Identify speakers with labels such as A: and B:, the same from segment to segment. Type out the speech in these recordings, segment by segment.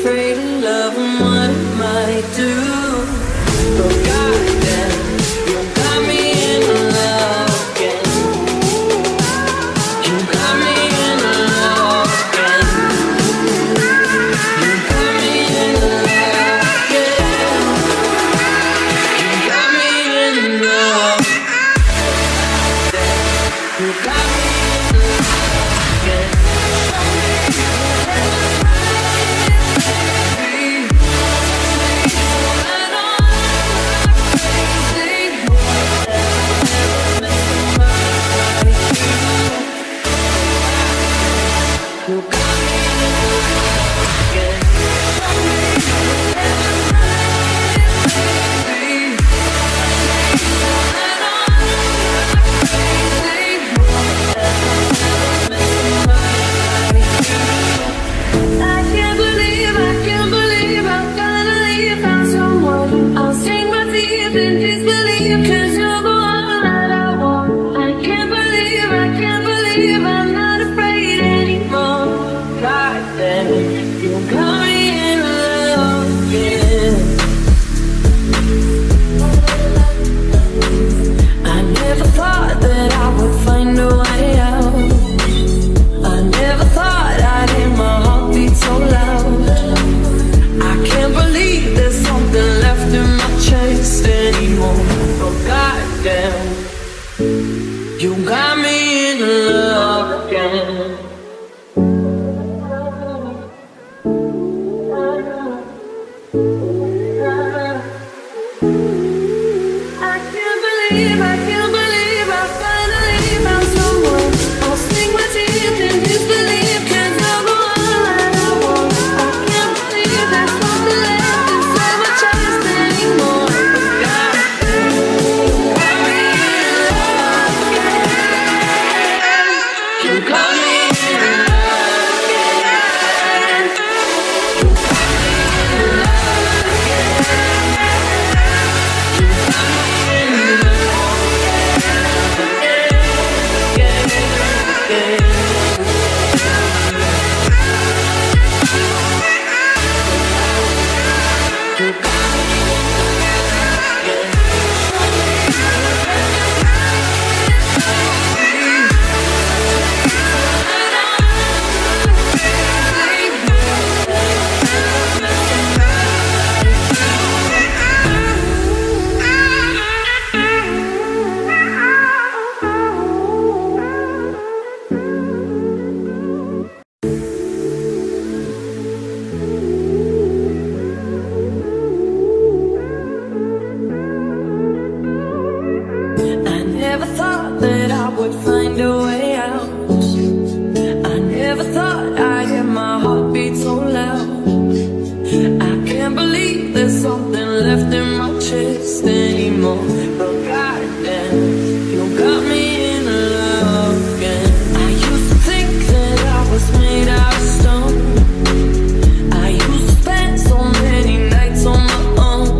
A: afraid of love and what it might do. But goddamn, you got me in love again. You got me in love again. You got me in love again. You got me in love. You got me in love again. You got me again. I can't believe I'm gonna leave out someone. I'll sink my teeth in disbelief, 'cause you're the one that I want. I can't believe I'm not afraid anymore. God damn, you got me in love again. I never thought that I would find a way out. I never thought I'd hear my heartbeat so loud. I can't believe there's something left in my chest anymore. Oh goddamn, you got me in love again. I can't believe I finally found someone. I'll sink my teeth in disbelief, 'cause you're the one that I want. I can't believe there's something left inside my chest anymore. Goddamn, got me in love again. You got me in love again. You got me in love again. You got me in love. Never thought that I would find a way out. I never thought I'd hear my heartbeat so loud. I can't believe there's something left in my chest anymore. But goddamn, you got me in love again. I used to think that I was made out of stone. I used to spend so many nights on my own.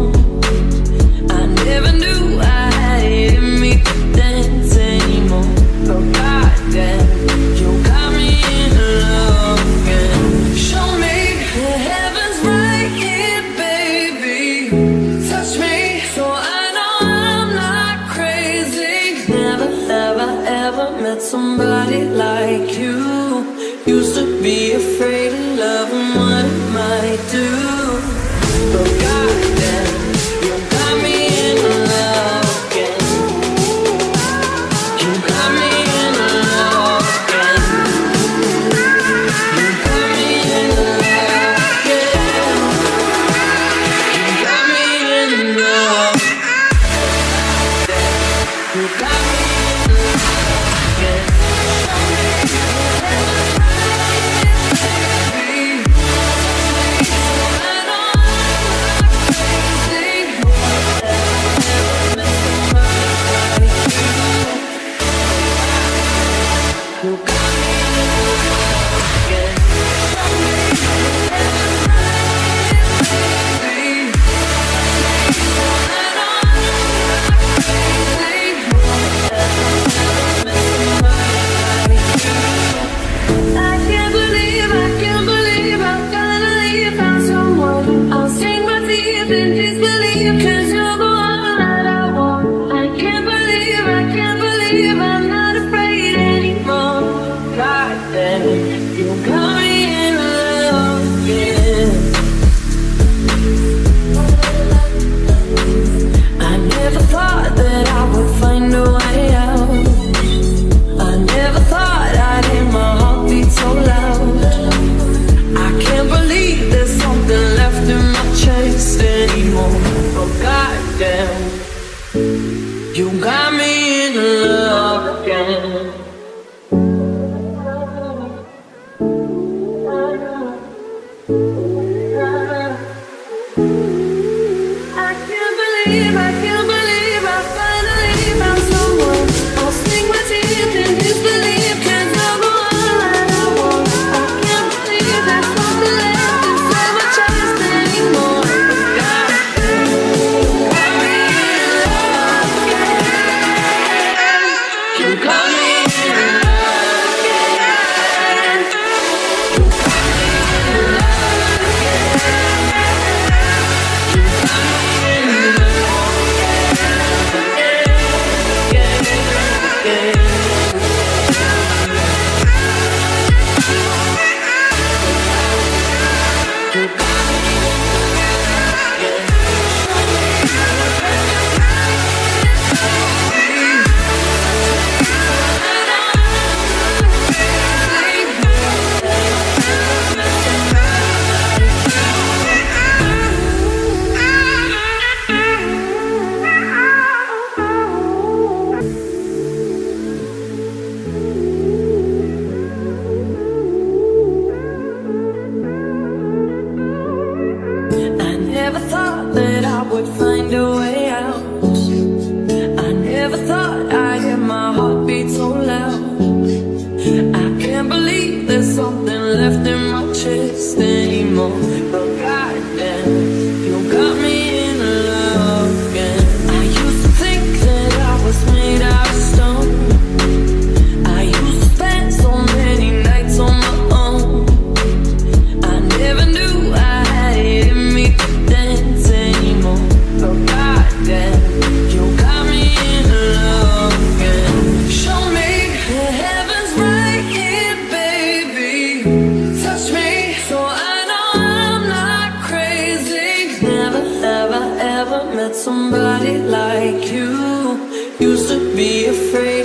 A: I never knew I had it in me to dance anymore. But goddamn, you got me in love again. Show me the heavens right here, baby. Touch me so I know I'm not crazy. Never, ever, ever met somebody like you. Used to be afraid of love and what it might do. But goddamn, you got me in love again. You got me in love again. You got me in love again. You got me in love. You got me in love again. can't believe I finally found someone. I'll sink my teeth in disbelief, 'cause you're the one that I want. I can't believe there's something left inside my chest anymore. You got me in love again. You got me in love again. You got me in love again. You got me I never thought that I would find a way out. I never thought I'd hear my heartbeat so loud. I can't believe there's something left in my chest anymore. But goddamn, you got me in love again. I used to think that I was made out of stone. I used to spend so many nights on my own. I never knew I had it in me to dance anymore. But goddamn, you got me in love again. Show me the heavens right here, baby. Touch me so I know I'm not crazy. Never have I ever met somebody like you. Used to be afraid